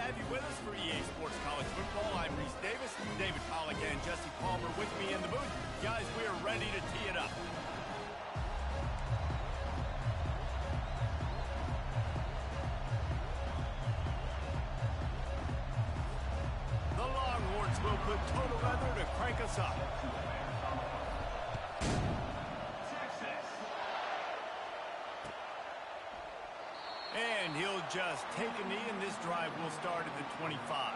have you with us for EA Sports College Football. I'm Reese Davis, David Pollack, and Jesse Palmer with me in the booth. Guys, we are ready to tee it up. The Longhorns will put total weather to crank us up. And he'll just take a knee, and this drive will start at the 25.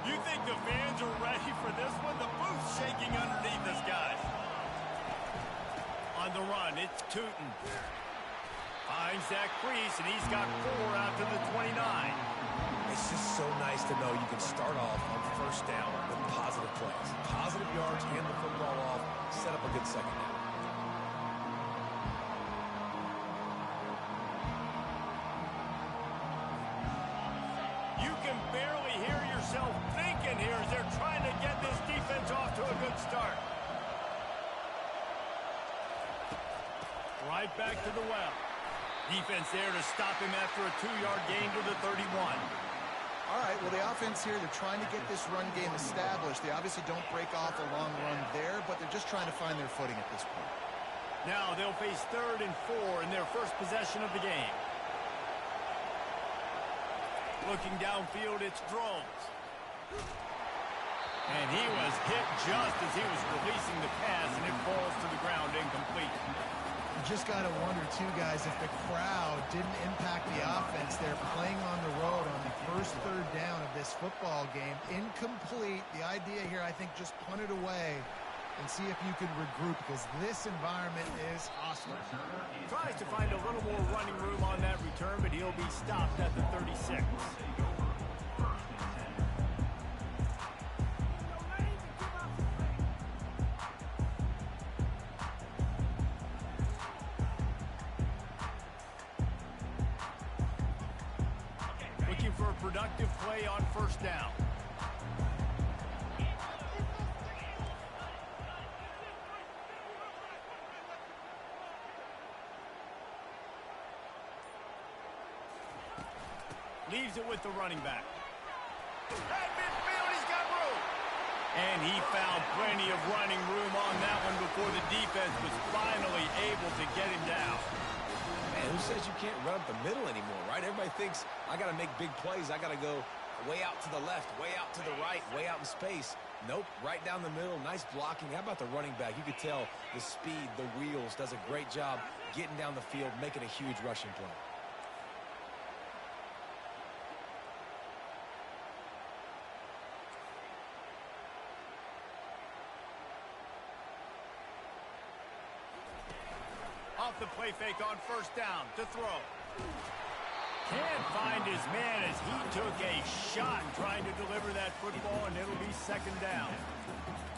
You think the fans are ready for this one? The booth's shaking underneath us, guys. On the run, it's Tootin. Finds Zach Priest, and he's got 4 out to the 29. It's just so nice to know you can start off on first down with positive plays. Positive yards, hand the football off, set up a good second down. You can barely hear yourself thinking here as they're trying to get this defense off to a good start. Right back to the well. Defense there to stop him after a 2-yard gain to the 31. All right, well, the offense here, they're trying to get this run game established. They obviously don't break off a long run there, but they're just trying to find their footing at this point. Now they'll face 3rd and 4 in their first possession of the game. Looking downfield, it's Drones. And he was hit just as he was releasing the pass, and it falls to the ground incomplete. You just got to wonder, too, guys, if the crowd didn't impact the offense. They're playing on the road on the first 3rd down of this football game. Incomplete. The idea here, I think, just punt it away and see if you can regroup, because this environment is hostile. Tries to find a little more running room on that return, but he'll be stopped at the 36. Looking for a productive play on first down. Leaves it with the running back. At midfield, he's got room. And he found plenty of running room on that one before the defense was finally able to get him down. Man, who says you can't run up the middle anymore, right? Everybody thinks, I got to make big plays. I got to go way out to the left, way out to the right, way out in space. Nope, right down the middle. Nice blocking. How about the running back? You could tell the speed, the wheels, does a great job getting down the field, making a huge rushing play. Off the play fake on first down to throw. Can't find his man as he took a shot trying to deliver that football, and it'll be 2nd down.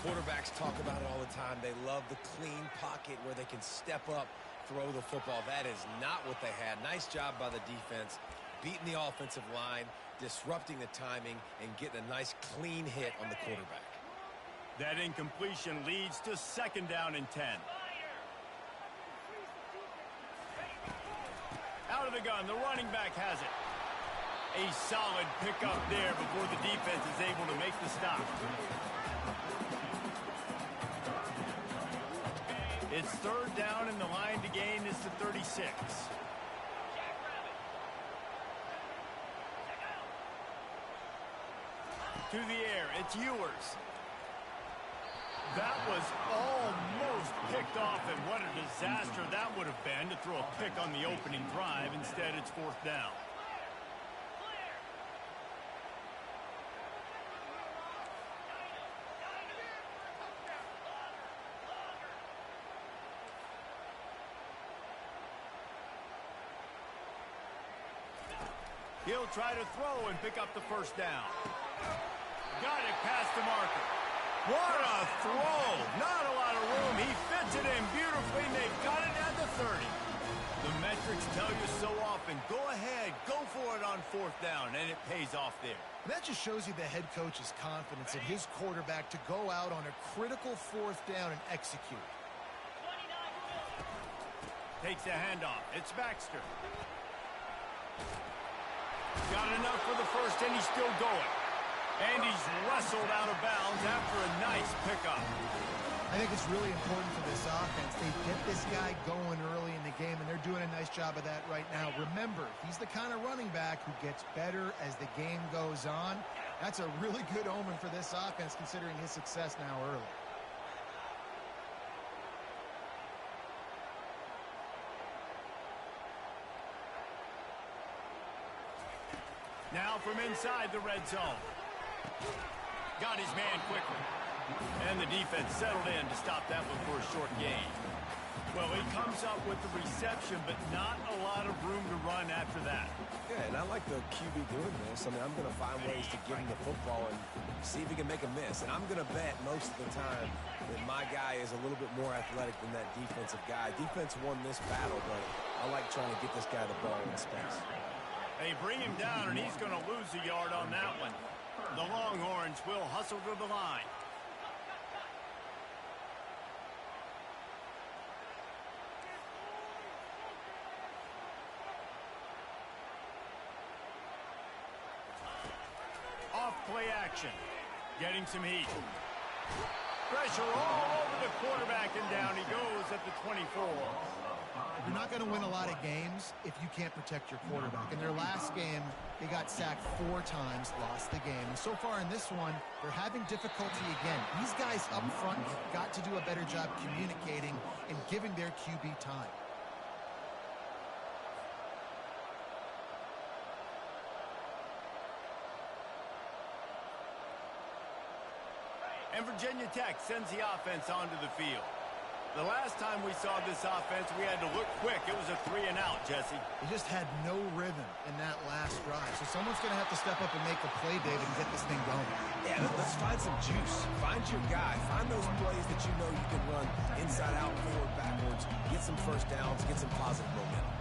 Quarterbacks talk about it all the time. They love the clean pocket where they can step up, throw the football. That is not what they had. Nice job by the defense, beating the offensive line, disrupting the timing, and getting a nice clean hit on the quarterback. That incompletion leads to 2nd down and 10. Out of the gun, the running back has it. A solid pickup there before the defense is able to make the stop. It's 3rd down, and the line to gain is the 36. To the air, it's Ewers. That was almost picked off, and what a disaster that would have been to throw a pick on the opening drive. Instead, it's 4th down. He'll try to throw and pick up the first down. Got it past the marker. What a throw. Not a lot of room. He fits it in beautifully, and they've got it at the 30. The metrics tell you so often, go ahead, go for it on fourth down, and it pays off there. And that just shows you the head coach's confidence in his quarterback to go out on a critical fourth down and execute. Takes a handoff. It's Baxter. Got enough for the first, and he's still going. And he's wrestled out of bounds after a nice pickup. I think it's really important for this offense. They get this guy going early in the game, and they're doing a nice job of that right now. Remember, he's the kind of running back who gets better as the game goes on. That's a really good omen for this offense, considering his success now early. Now from inside the red zone. Got his man quickly. And the defense settled in to stop that one for a short gain. Well, he comes up with the reception, but not a lot of room to run after that. Yeah, and I like the QB doing this. I mean, I'm going to find ways to give him the football and see if he can make a miss. And I'm going to bet most of the time that my guy is a little bit more athletic than that defensive guy. Defense won this battle, but I like trying to get this guy the ball in space. They bring him down, and he's going to lose a yard on that one. The Longhorns will hustle to the line. Off play action. Getting some heat. Pressure all over the quarterback, and down he goes at the 24. You're not going to win a lot of games if you can't protect your quarterback. In their last game, they got sacked 4 times, lost the game. And so far in this one, they're having difficulty again. These guys up front got to do a better job communicating and giving their QB time. And Virginia Tech sends the offense onto the field. The last time we saw this offense, we had to look quick. It was a 3-and-out, Jesse. They just had no rhythm in that last drive. So someone's going to have to step up and make a play, David, and get this thing going. Yeah, let's find some juice. Find your guy. Find those plays that you know you can run inside out, forward, backwards. Get some first downs. Get some positive momentum.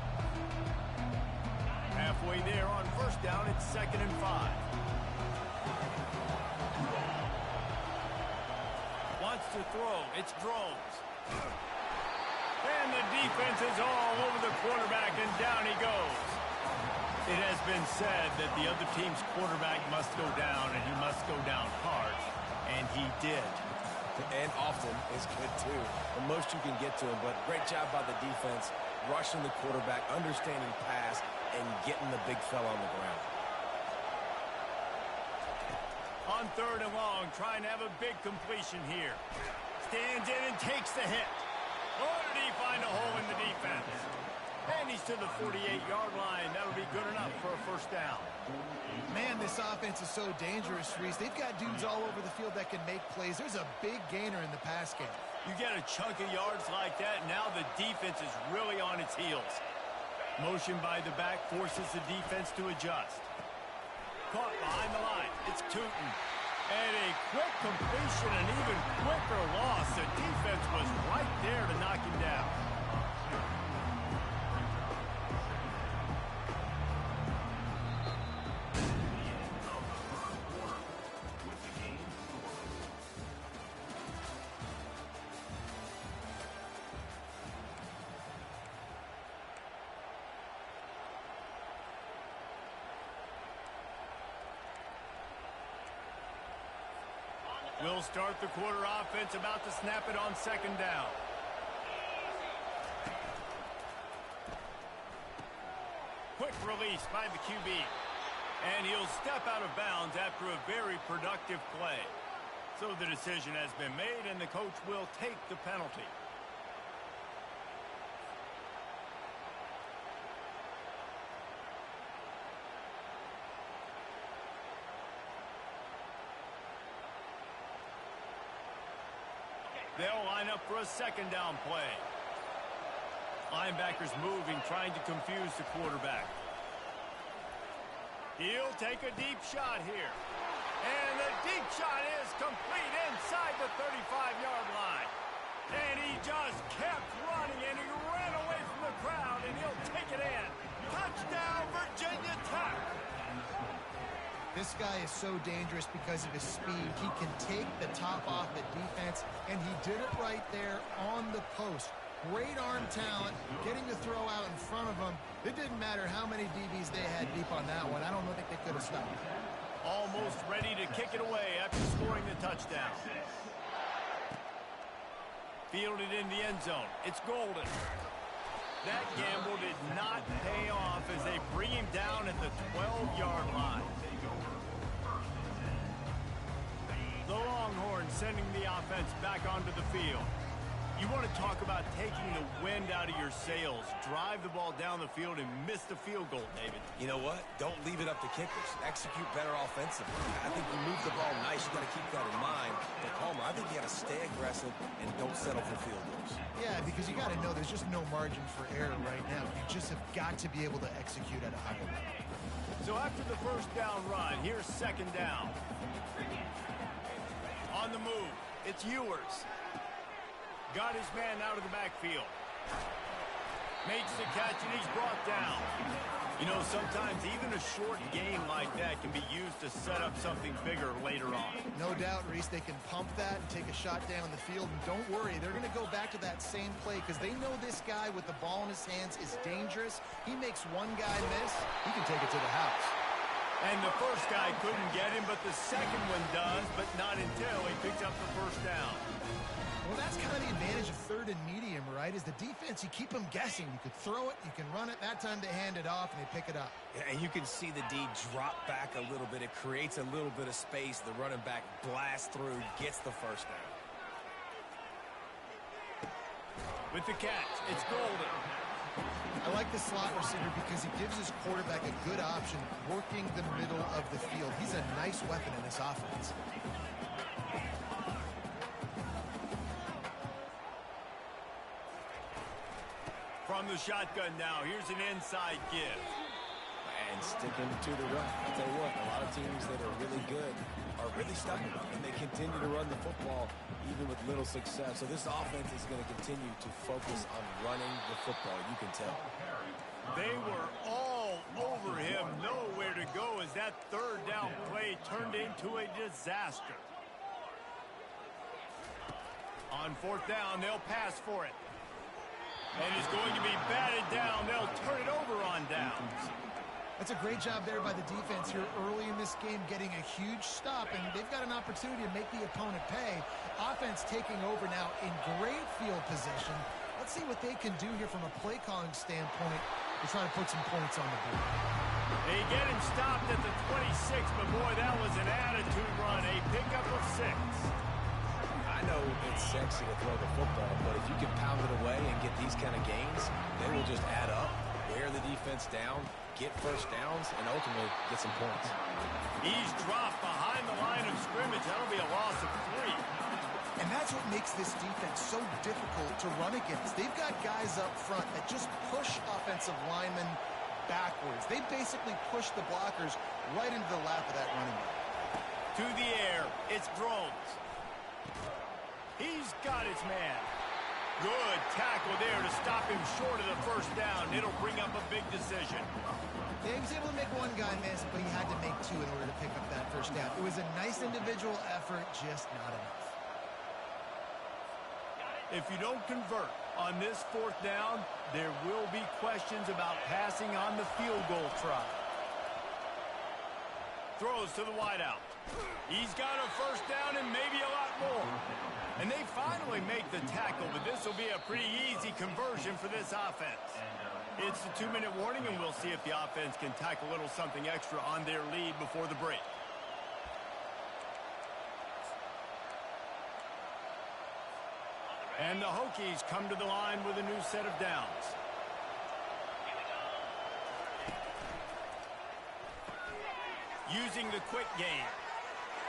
Halfway there on first down, it's 2nd and 5. Wants to throw. It's Drones. And the defense is all over the quarterback, and down he goes. It has been said that the other team's quarterback must go down, and he must go down hard. And he did. And often is good, too. The most you can get to him, but great job by the defense, rushing the quarterback, understanding pass, and getting the big fella on the ground. On 3rd and long, trying to have a big completion here. Stands in and takes the hit. Or did he find a hole in the defense? And he's to the 48-yard line. That'll be good enough for a first down. Man, this offense is so dangerous, Reese. They've got dudes all over the field that can make plays. There's a big gainer in the pass game. You get a chunk of yards like that, now the defense is really on its heels. Motion by the back forces the defense to adjust. Caught behind the line. It's Tootin. And a quick completion, an even quicker loss. The defense was right there to knock him down. We'll start the quarter offense, about to snap it on 2nd down. Quick release by the QB. And he'll step out of bounds after a very productive play. So the decision has been made, and the coach will take the penalty. They'll line up for a 2nd down play. Linebackers moving, trying to confuse the quarterback. He'll take a deep shot here. And the deep shot is complete inside the 35-yard line. And he just kept running, and he ran away from the crowd, and he'll take it in. Touchdown, Virginia Tech. This guy is so dangerous because of his speed. He can take the top off the defense, and he did it right there on the post. Great arm talent, getting the throw out in front of him. It didn't matter how many DBs they had deep on that one. I don't think they could have stopped. Almost ready to kick it away after scoring the touchdown. Fielded in the end zone. It's Golden. That gamble did not pay off as they bring him down at the 12-yard line. The Longhorns sending the offense back onto the field. You want to talk about taking the wind out of your sails. Drive the ball down the field and miss the field goal, David. You know what? Don't leave it up to kickers. Execute better offensively. I think you move the ball nice. You got to keep that in mind. But Palmer, I think you got to stay aggressive and don't settle for field goals. Yeah, because you got to know there's just no margin for error right now. You just have got to be able to execute at a high level. So after the first down run, here's second down. On the move, it's Ewers. Got his man out of the backfield. Makes the catch, and he's brought down. You know, sometimes even a short game like that can be used to set up something bigger later on. No doubt, Reese, they can pump that and take a shot down the field. And don't worry, they're going to go back to that same play because they know this guy with the ball in his hands is dangerous. He makes one guy miss, he can take it to the house. And the first guy couldn't get him, but the second one does, but not until he picks up the first down. Well, that's kind of the advantage of third and medium, right? Is the defense, you keep them guessing. You could throw it, you can run it. That time they hand it off, and they pick it up. Yeah, and you can see the D drop back a little bit. It creates a little bit of space. The running back blasts through, gets the first down. With the catch, it's Golden. I like the slot receiver because he gives his quarterback a good option working the middle of the field. He's a nice weapon in this offense. From the shotgun now, here's an inside give. And sticking to the run. I'll tell you what, a lot of teams that are really good are really stubborn, and they continue to run the football even with little success. So this offense is going to continue to focus on running the football, you can tell. They were all over him, nowhere to go as that third down play turned into a disaster. On fourth down, they'll pass for it. And it's going to be batted down. They'll turn it over on downs. That's a great job there by the defense here early in this game, getting a huge stop, and they've got an opportunity to make the opponent pay. Offense taking over now in great field position. Let's see what they can do here from a play calling standpoint to try to put some points on the board. They get him stopped at the 26, but boy, that was an attitude run, a pickup of 6. I know it's sexy to throw the football, but if you can pound it away and get these kind of gains, they will just add up, wear the defense down, get first downs, and ultimately get some points. He's dropped behind the line of scrimmage. That'll be a loss of 3. And that's what makes this defense so difficult to run against. They've got guys up front that just push offensive linemen backwards. They basically push the blockers right into the lap of that running back. To the air, it's Groves. He's got his man. Good tackle there to stop him short of the first down. It'll bring up a big decision. Yeah, he was able to make one guy miss, but he had to make 2 in order to pick up that first down. It was a nice individual effort, just not enough. If you don't convert on this fourth down, there will be questions about passing on the field goal try. Throws to the wideout. He's got a first down and maybe a lot more. And they finally make the tackle, but this will be a pretty easy conversion for this offense. It's a 2-minute warning, and we'll see if the offense can tack a little something extra on their lead before the break. And the Hokies come to the line with a new set of downs. Using the quick game.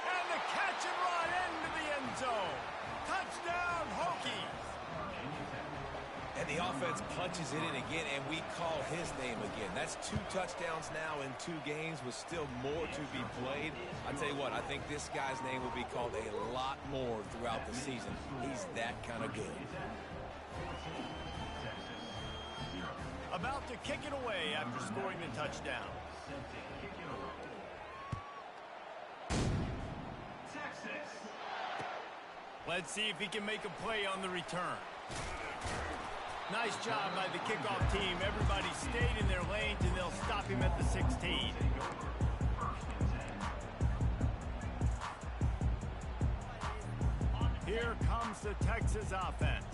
And the catch and run into the end zone. Touchdown, Hokies. And the offense punches it in again, and we call his name again. That's 2 touchdowns now in 2 games with still more to be played. I tell you what, I think this guy's name will be called a lot more throughout the season. He's that kind of good. About to kick it away after scoring the touchdown. Let's see if he can make a play on the return. Nice job by the kickoff team. Everybody stayed in their lanes, and they'll stop him at the 16. Here comes the Texas offense.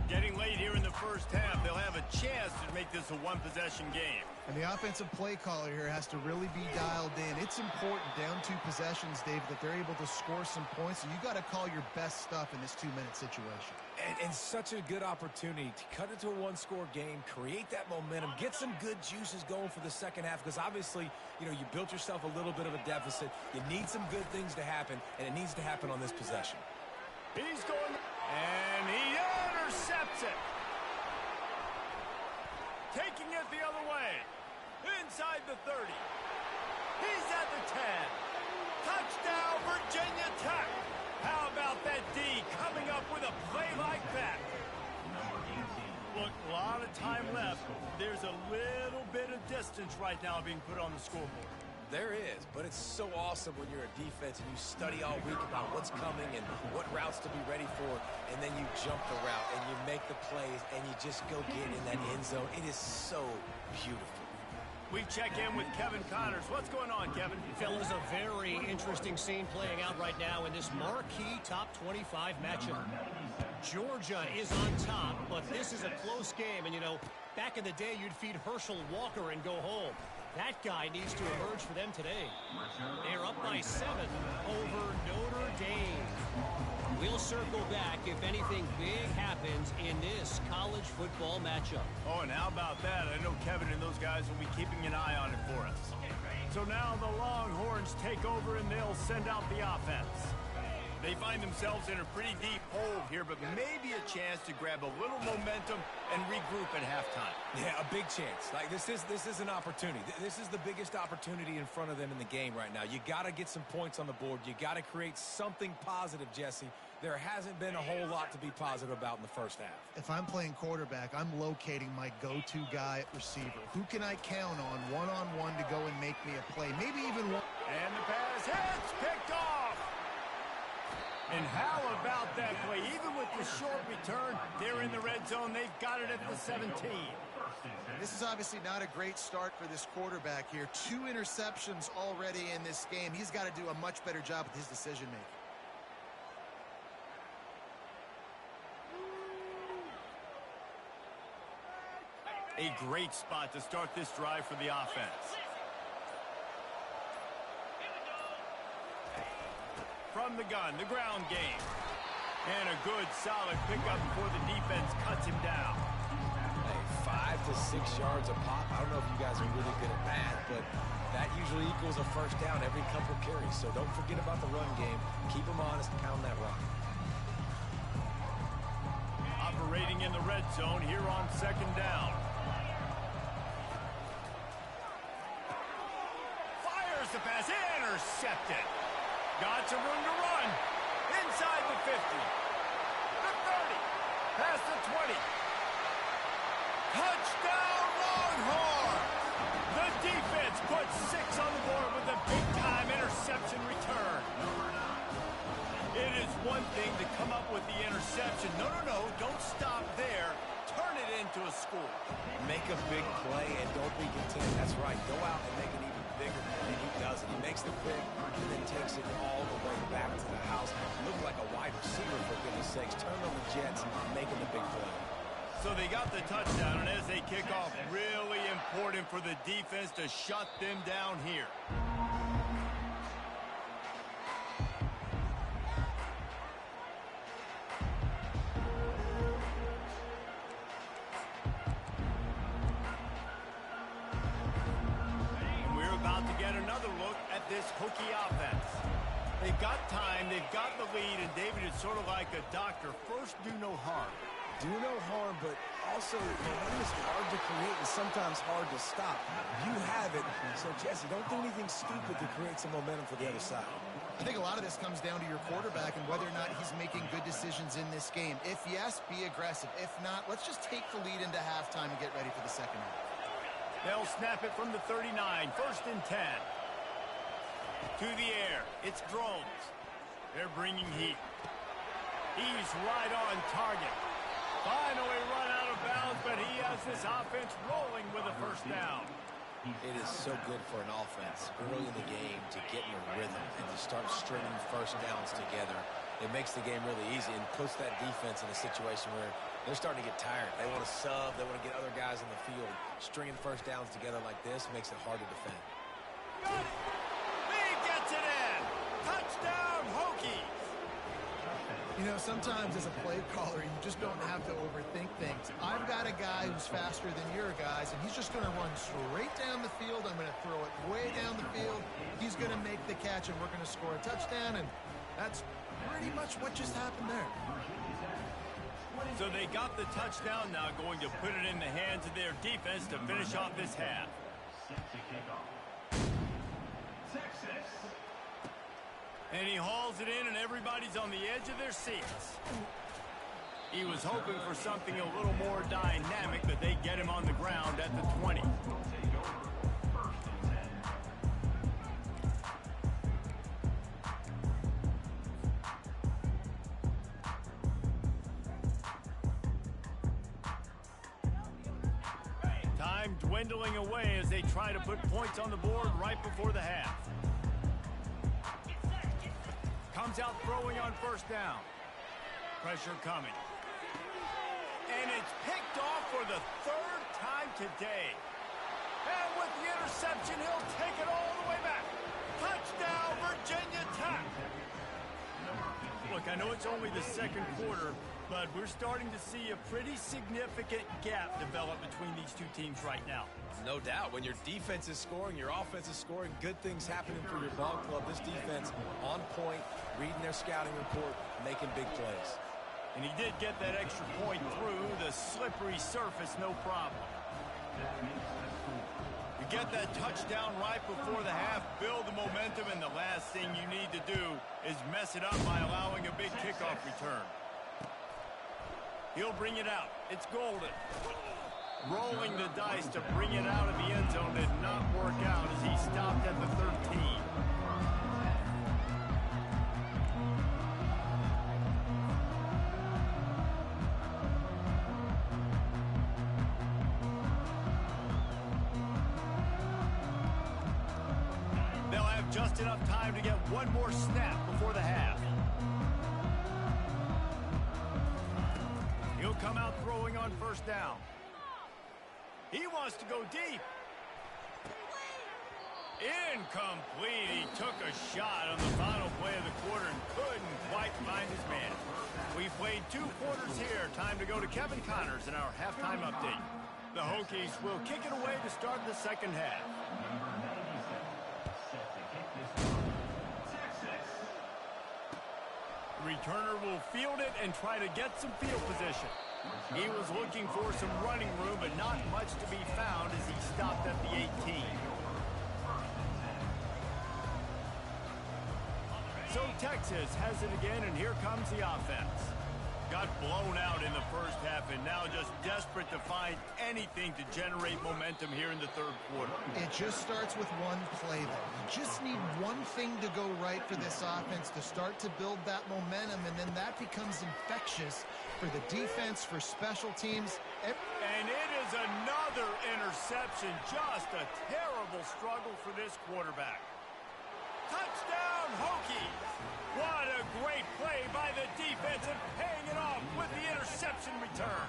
Getting late here in the first half, they'll have a chance to make this a one-possession game. And the offensive play caller here has to really be dialed in. It's important down 2 possessions, Dave, that they're able to score some points. So you got to call your best stuff in this 2-minute situation. And such a good opportunity to cut into a one-score game, create that momentum, get some good juices going for the second half, because obviously, you know, you built yourself a little bit of a deficit. You need some good things to happen, and it needs to happen on this possession. He's going, and he intercepts it. Taking it the other way. Inside the 30. He's at the 10. Touchdown, Virginia Tech. How about that D coming up with a play like that? Look, a lot of time left. There's a little bit of distance right now being put on the scoreboard. There is, but it's so awesome when you're a defense and you study all week about what's coming and what routes to be ready for, and then you jump the route and you make the plays and you just go get in that end zone. It is so beautiful. We check in with Kevin Connors. What's going on, Kevin? Fellas, a very interesting scene playing out right now in this marquee top 25 matchup. Georgia is on top, but this is a close game. And, you know, back in the day, you'd feed Herschel Walker and go home. That guy needs to emerge for them today. They're up by 7 over Notre Dame. We'll circle back if anything big happens in this college football matchup. Oh, and how about that? I know Kevin and those guys will be keeping an eye on it for us. So now the Longhorns take over and they'll send out the offense. They find themselves in a pretty deep hole here, but maybe a chance to grab a little momentum and regroup at halftime. Yeah, a big chance. Like, this is an opportunity. This is the biggest opportunity in front of them in the game right now. You got to get some points on the board. You got to create something positive, Jesse. There hasn't been a whole lot to be positive about in the first half. If I'm playing quarterback, I'm locating my go-to guy at receiver. Who can I count on one-on-one to go and make me a play? Maybe even one. And the pass hits, picked off. And how about that play? Even with the short return, they're in the red zone. They've got it at the 17. This is obviously not a great start for this quarterback here. 2 interceptions already in this game. He's got to do a much better job with his decision-making. A great spot to start this drive for the offense. From the gun, the ground game. And a good, solid pickup before the defense cuts him down. Hey, 5 to 6 yards a pop. I don't know if you guys are really good at math, but that usually equals a first down every couple carries. So don't forget about the run game. Keep them honest and pound that rock. Operating in the red zone here on second down. Fires the pass, intercepted. Got some room to run. Inside the 50. The 30. Past the 20. Touchdown Longhorns! The defense puts 6 on the board with a big-time interception return. It is one thing to come up with the interception. No, don't stop there. Turn it into a score. Make a big play and don't be content. That's right. Go out and make it even bigger. And he does it. He makes the pick and then takes it all the way back to the house. Look like a wide receiver, for goodness sakes. Turn on the Jets, making the big play. So they got the touchdown, and as they kick off, really important for the defense to shut them down here. And we're about to get another look at this Hokie offense. They've got time, they've got the lead, and David is sort of like a doctor. First, do no harm. Do no harm, but Also, momentum is hard to create and sometimes hard to stop. You have it, so Jesse, don't do anything stupid to create some momentum for the other side. I think a lot of this comes down to your quarterback and whether or not he's making good decisions in this game. If yes, be aggressive. If not, let's just take the lead into halftime and get ready for the second half. They'll snap it from the 39, 1st and 10. To the air, it's Drones. They're bringing heat. He's right on target. Finally run out of bounds, but he has this offense rolling with a first down. It is so good for an offense early in the game to get in a rhythm and to start stringing first downs together. It makes the game really easy and puts that defense in a situation where they're starting to get tired. They want to sub. They want to get other guys in the field. Stringing first downs together like this makes it hard to defend. Got it. He gets it in. Touchdown, Hokies. You know, sometimes as a play caller, you just don't have to overthink things. I've got a guy who's faster than your guys, and he's just going to run straight down the field. I'm going to throw it way down the field. He's going to make the catch, and we're going to score a touchdown, and that's pretty much what just happened there. So they got the touchdown, now going to put it in the hands of their defense to finish off this half. And he hauls it in, and everybody's on the edge of their seats. He was hoping for something a little more dynamic, but they get him on the ground at the 20. Time dwindling away as they try to put points on the board right before the half. Comes out throwing on first down. Pressure coming. And it's picked off for the 3rd time today. And with the interception, he'll take it all the way back. Touchdown, Virginia Tech. Look, I know it's only the 2nd quarter, but we're starting to see a pretty significant gap develop between these two teams right now. No doubt. When your defense is scoring, your offense is scoring, good things happening for your ball club. This defense on point, reading their scouting report, making big plays. And he did get that extra point through the slippery surface, no problem. You get that touchdown right before the half, build the momentum, and the last thing you need to do is mess it up by allowing a big kickoff return. He'll bring it out. It's Golden. Rolling the dice to bring it out of the end zone did not work out as he stopped at the 13. They'll have just enough time to get one more snap before the half. He'll come out throwing on first down. He wants to go deep. Incomplete. He took a shot on the final play of the quarter and couldn't quite find his man. We've played 2 quarters here. Time to go to Kevin Connors in our halftime update. The Hokies will kick it away to start the second half. The returner will field it and try to get some field position. He was looking for some running room, but not much to be found as he stopped at the 18. So Texas has it again, and here comes the offense. Got blown out in the first half and now just desperate to find anything to generate momentum here in the 3rd quarter. It just starts with one play, though. You just need one thing to go right for this offense to start to build that momentum, and then that becomes infectious for the defense, for special teams. And it is another interception. Just a terrible struggle for this quarterback. Touchdown, Hokies! What a great play by the defense and paying it off with the interception return.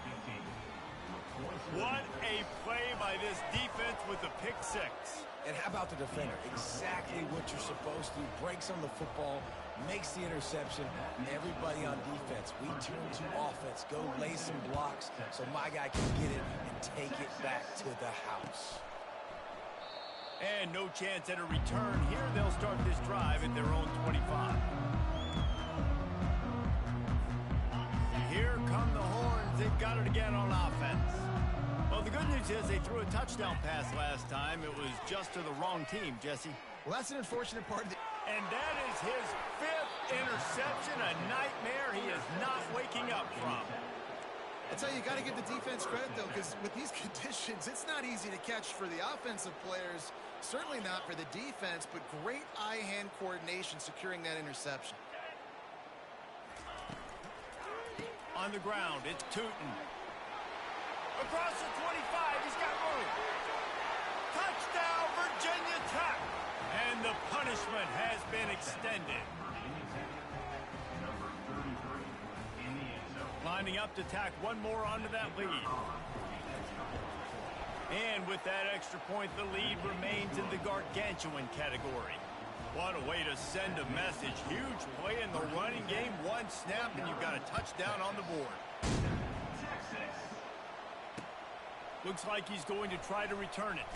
What a play by this defense with the pick 6. And how about the defender? Exactly what you're supposed to. Breaks on the football, makes the interception. Everybody on defense, we turn to offense. Go lay some blocks so my guy can get it and take it back to the house. And no chance at a return here. They'll start this drive at their own 25. Here come the horns. They they've got it again on offense. Well, the good news is they threw a touchdown pass last time. It was just to the wrong team, Jesse. Well, that's an unfortunate part of the... And that is his 5th interception, a nightmare he is not waking up from. I tell you, you got to give the defense credit, though, because with these conditions, it's not easy to catch for the offensive players, certainly not for the defense, but great eye-hand coordination securing that interception. On the ground, it's Tootin. Across the 25, he's got room. Touchdown, Virginia Tech. And the punishment has been extended. Lining up to tack one more onto that lead. And with that extra point, the lead remains in the gargantuan category. What a way to send a message. Huge play in the running game. One snap, and you've got a touchdown on the board. Looks like he's going to try to return it.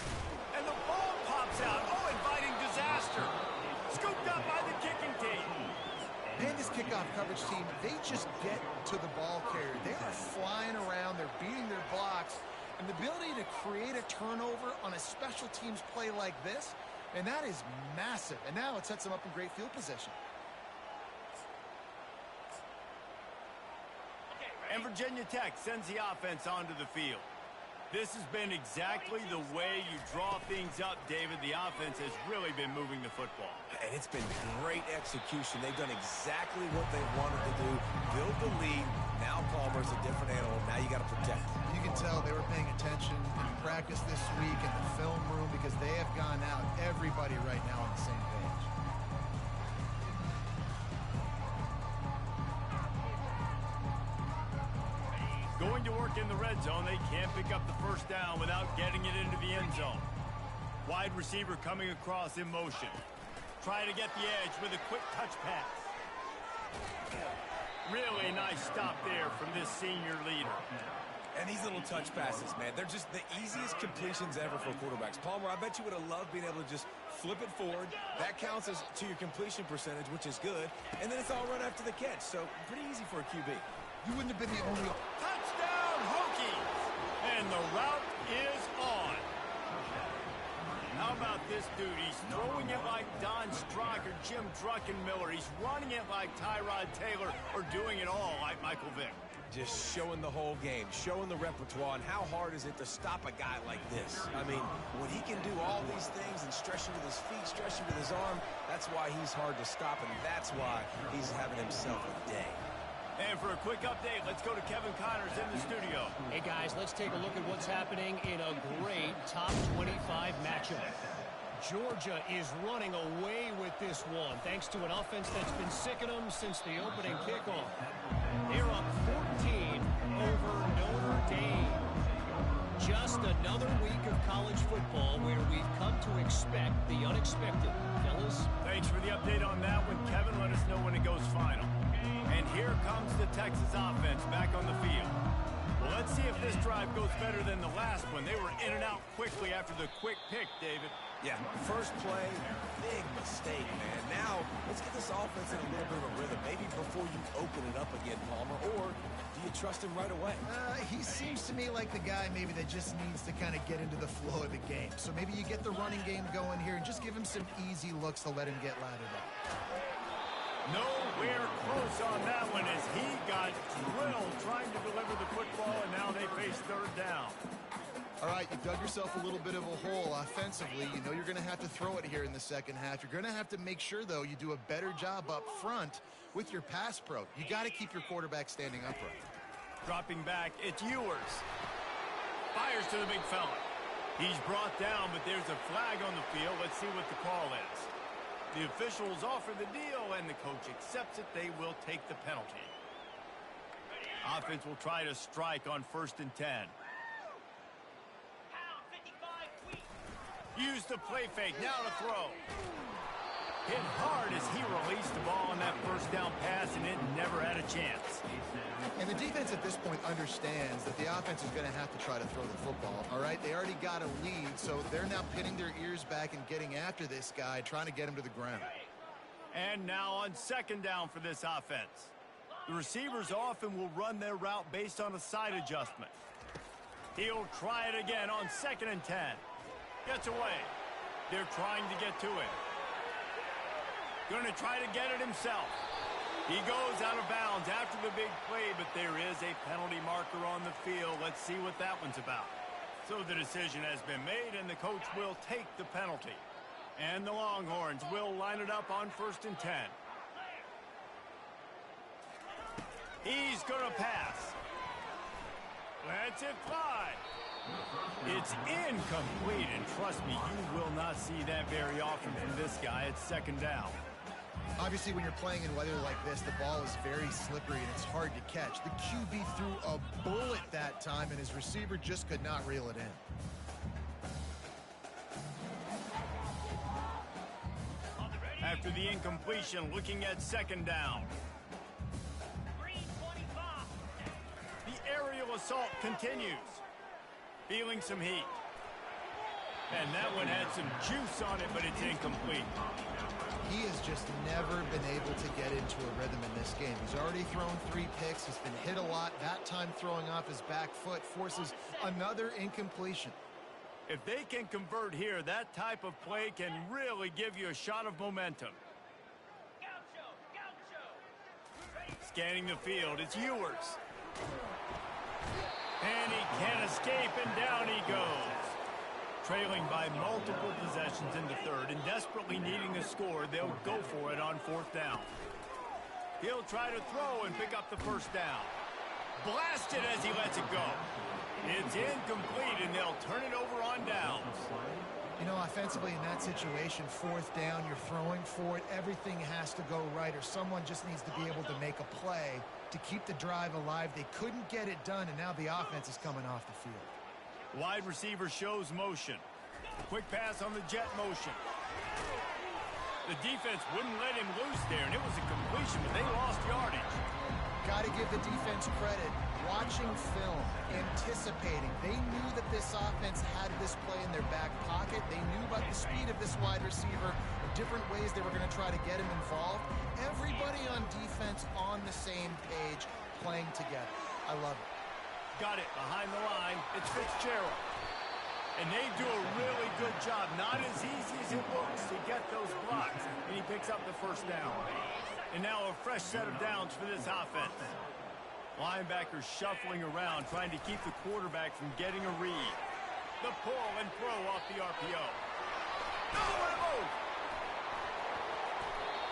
And the ball pops out. Oh, inviting disaster. Scooped up by the kicking team. And this kickoff coverage team, they just get to the ball carrier. They are flying around. They're beating their blocks. And the ability to create a turnover on a special teams play like this, and that is massive. And now it sets them up in great field position. And Virginia Tech sends the offense onto the field. This has been exactly the way you draw things up, David. The offense has really been moving the football. And it's been great execution. They've done exactly what they wanted to do. Build the lead. Now Palmer's a different animal. Now you got to protect him. You can tell they were paying attention in practice this week in the film room because they have gone out, everybody right now on the same page. Going to work in the red zone. They can't pick up the first down without getting it into the end zone. Wide receiver coming across in motion. Trying to get the edge with a quick touch pass. Really nice stop there from this senior leader. And these little touch passes, man, they're just the easiest completions ever for quarterbacks. Palmer, I bet you would have loved being able to just flip it forward. That counts as to your completion percentage, which is good. And then it's all run after the catch, so pretty easy for a QB. You wouldn't have been the only... Touchdown, Hokies! And the route is on. How about this dude? He's throwing it like Don Strock or Jim Druckenmiller. He's running it like Tyrod Taylor or doing it all like Michael Vick. Just showing the whole game, showing the repertoire, and how hard is it to stop a guy like this? I mean, when he can do all these things and stretching with his feet, stretching with his arm, that's why he's hard to stop, and that's why he's having himself a day. And for a quick update, let's go to Kevin Connors in the studio. Hey, guys, let's take a look at what's happening in a great top 25 matchup. Georgia is running away with this one, thanks to an offense that's been sicking them since the opening kickoff. They're up 14 over Notre Dame. Just another week of college football where we've come to expect the unexpected. Fellas? Thanks for the update on that one, Kevin. Let us know when it goes final. And here comes the Texas offense back on the field. Well, let's see if this drive goes better than the last one. They were in and out quickly after the quick pick, David. Yeah, first play, big mistake, man. Now, let's get this offense in a little bit of a rhythm. Maybe before you open it up again, Palmer, or do you trust him right away? He seems to me like the guy maybe that just needs to kind of get into the flow of the game. So maybe you get the running game going here and just give him some easy looks to let him get laddered up. Nowhere close on that one as he got drilled trying to deliver the football, and now they face third down. All right, you dug yourself a little bit of a hole offensively. You know you're going to have to throw it here in the second half. You're going to have to make sure, though, you do a better job up front with your pass pro. You got to keep your quarterback standing upright. Dropping back, it's Ewers. Fires to the big fella. He's brought down, but there's a flag on the field. Let's see what the call is. The officials offer the deal, and the coach accepts it. They will take the penalty. Offense will try to strike on 1st and 10. Use the play fake. Now to throw. Hit hard as he released the ball on that first down pass, and it never had a chance. And the defense at this point understands that the offense is going to have to try to throw the football, all right? They already got a lead, so they're now pinning their ears back and getting after this guy, trying to get him to the ground. And now on 2nd down for this offense. The receivers often will run their route based on a side adjustment. He'll try it again on 2nd and 10. Gets away. They're trying to get to it. Going to try to get it himself. He goes out of bounds after the big play, but there is a penalty marker on the field. Let's see what that one's about. So the decision has been made, and the coach will take the penalty. And the Longhorns will line it up on 1st and 10. He's going to pass. Lets it fly. It's incomplete, and trust me, you will not see that very often from this guy. It's 2nd down. Obviously, when you're playing in weather like this, the ball is very slippery and it's hard to catch. The QB threw a bullet that time, and his receiver just could not reel it in. After the incompletion, looking at 2nd down. The aerial assault continues. Feeling some heat. And that one had some juice on it, but it's incomplete. He has just never been able to get into a rhythm in this game. He's already thrown 3 picks. He's been hit a lot. That time throwing off his back foot forces another incompletion. If they can convert here, that type of play can really give you a shot of momentum. Scanning the field, it's Ewers. And he can't escape, and down he goes. Trailing by multiple possessions in the 3rd and desperately needing a score, they'll go for it on 4th down. He'll try to throw and pick up the 1st down. Blasted as he lets it go. It's incomplete, and they'll turn it over on downs. You know, offensively in that situation, 4th down, you're throwing for it. Everything has to go right, or someone just needs to be able to make a play to keep the drive alive. They couldn't get it done, and now the offense is coming off the field. Wide receiver shows motion. Quick pass on the jet motion. The defense wouldn't let him loose there, and it was a completion, but they lost yardage. Got to give the defense credit. Watching film, anticipating. They knew that this offense had this play in their back pocket. They knew about the speed of this wide receiver, the different ways they were going to try to get him involved. Everybody on defense on the same page, playing together. I love it. Got it behind the line. It's Fitzgerald. And they do a really good job. Not as easy as it looks to get those blocks. And he picks up the 1st down. And now a fresh set of downs for this offense. Linebackers shuffling around, trying to keep the quarterback from getting a read. The pull and throw off the RPO.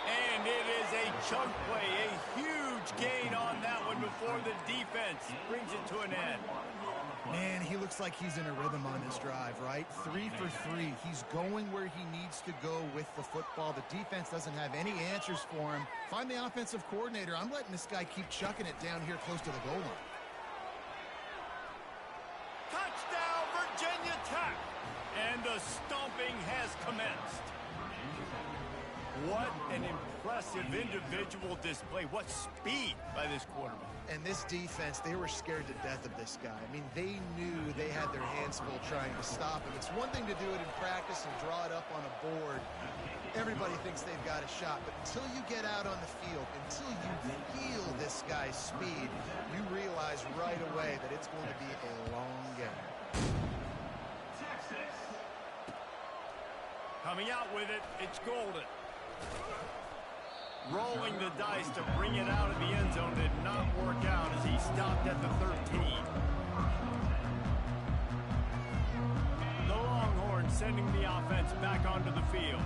And it is a chunk play, a huge gain on that one before the defense brings it to an end. Man, he looks like he's in a rhythm on this drive, right? 3 for 3. He's going where he needs to go with the football. The defense doesn't have any answers for him. Find the offensive coordinator. I'm letting this guy keep chucking it down here close to the goal line. Touchdown, Virginia Tech! And the stomping has commenced. What an impressive individual display. What speed by this quarterback. And this defense, they were scared to death of this guy. I mean, they knew they had their hands full trying to stop him. It's one thing to do it in practice and draw it up on a board. Everybody thinks they've got a shot, but until you get out on the field, until you feel this guy's speed, you realize right away that it's going to be a long game. Coming out with it, it's Golden. Rolling the dice to bring it out of the end zone did not work out as he stopped at the 13. The Longhorns sending the offense back onto the field.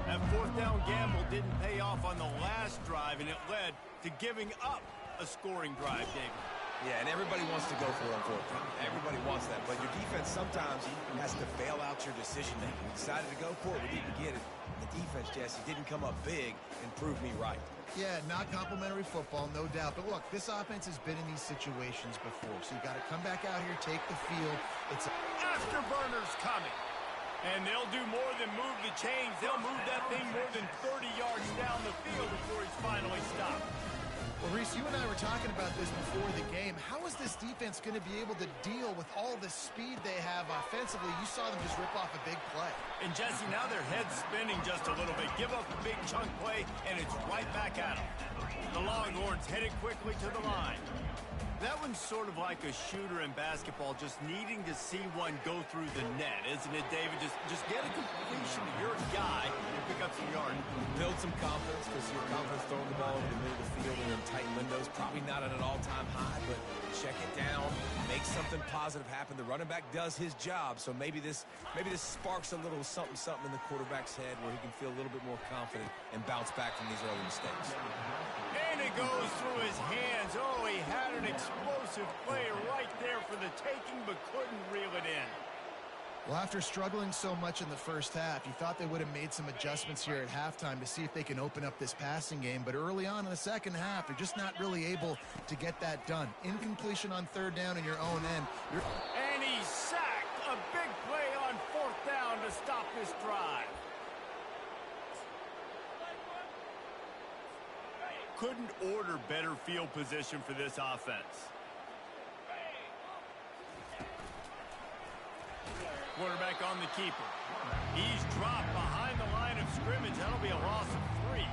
That 4th down gamble didn't pay off on the last drive, and it led to giving up a scoring drive, David. Yeah, and everybody wants to go for it on 4th down. Everybody wants that, but your defense sometimes has to bail out your decision-making. We decided to go for it. We didn't get it. The defense, Jesse, didn't come up big and prove me right. Yeah, not complimentary football, no doubt. But look, this offense has been in these situations before, so you got to come back out here, take the field. It's Afterburners coming. And they'll do more than move the chains. They'll move that thing more than 30 yards down the field before he's finally stopped. Well, Reese, you and I were talking about this before the game. How is this defense going to be able to deal with all the speed they have offensively? You saw them just rip off a big play. And, Jesse, now their head's spinning just a little bit. Give up a big chunk play, and it's right back at them. The Longhorns headed quickly to the line. That one's sort of like a shooter in basketball, just needing to see one go through the net, isn't it, David? Just get a completion to your guy and pick up some yardage. Build some confidence, because your confidence throwing the ball over the middle of the field and in tight windows, probably not at an all-time high, but check it down, make something positive happen. The running back does his job, so maybe this sparks a little something in the quarterback's head where he can feel a little bit more confident and bounce back from these early mistakes. And it goes through his hands. Oh, he had an explosive play right there for the taking, but couldn't reel it in. Well, after struggling so much in the first half, you thought they would have made some adjustments here at halftime to see if they can open up this passing game. But early on in the second half, they're just not really able to get that done. Incompletion on third down in your own end. And he sacked. A big play on fourth down to stop this drive. Couldn't order better field position for this offense. Quarterback on the keeper. He's dropped behind the line of scrimmage. That'll be a loss of 3.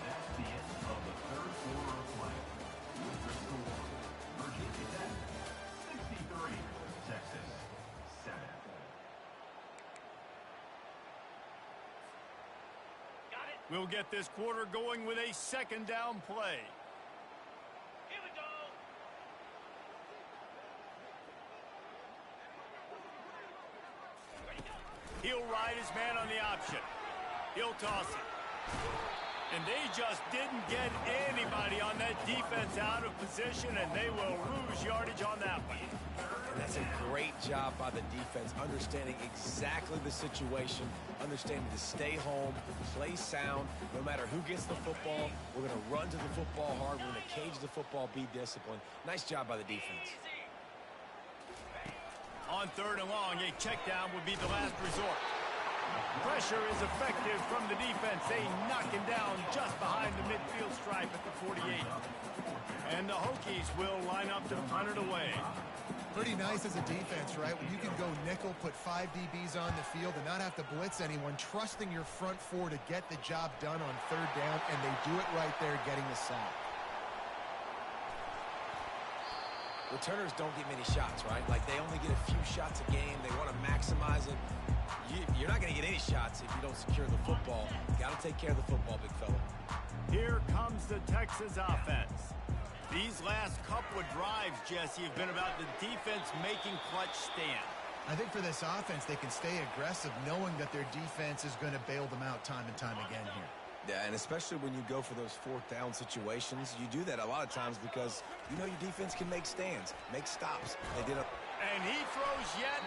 That's the end of the third quarter of play. With the score, Virginia Tech 63, Texas 7. We'll get this quarter going with a second down play. Here we go. He'll ride his man on the option. He'll toss it. And they just didn't get anybody on that defense out of position, and they will lose yardage on that one. And that's a great job by the defense, understanding exactly the situation, understanding to stay home, play sound. No matter who gets the football, we're going to run to the football hard. We're going to cage the football, be disciplined. Nice job by the defense. On third and long, a check down would be the last resort. Pressure is effective from the defense. They knock him down just behind the midfield stripe at the 48. And the Hokies will line up to punt it away. Pretty nice as a defense, right? When you can go nickel, put 5 DBs on the field and not have to blitz anyone, trusting your front four to get the job done on third down, and they do it right there, getting the sack. Returners don't get many shots, right? Like, they only get a few shots a game. They want to maximize it. You're not going to get any shots if you don't secure the football. Got to take care of the football, big fella. Here comes the Texas offense. These last couple of drives, Jesse, have been about the defense making clutch stands. I think for this offense, they can stay aggressive knowing that their defense is going to bail them out time and time again here. Yeah, and especially when you go for those fourth down situations, you do that a lot of times because you know your defense can make stands, make stops. They did a... And he throws yet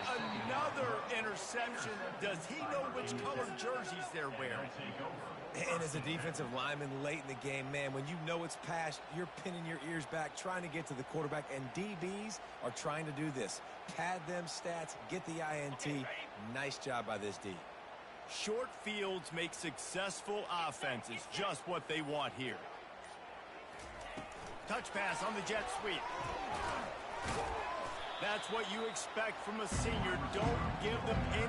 another interception. Does he know which color jerseys they're wearing? And as a defensive lineman late in the game, man, when you know it's past, you're pinning your ears back, trying to get to the quarterback, and DBs are trying to do this. Pad them stats, get the INT. Nice job by this D. Short fields make successful offenses just what they want here. Touch pass on the jet sweep. That's what you expect from a senior. Don't give them any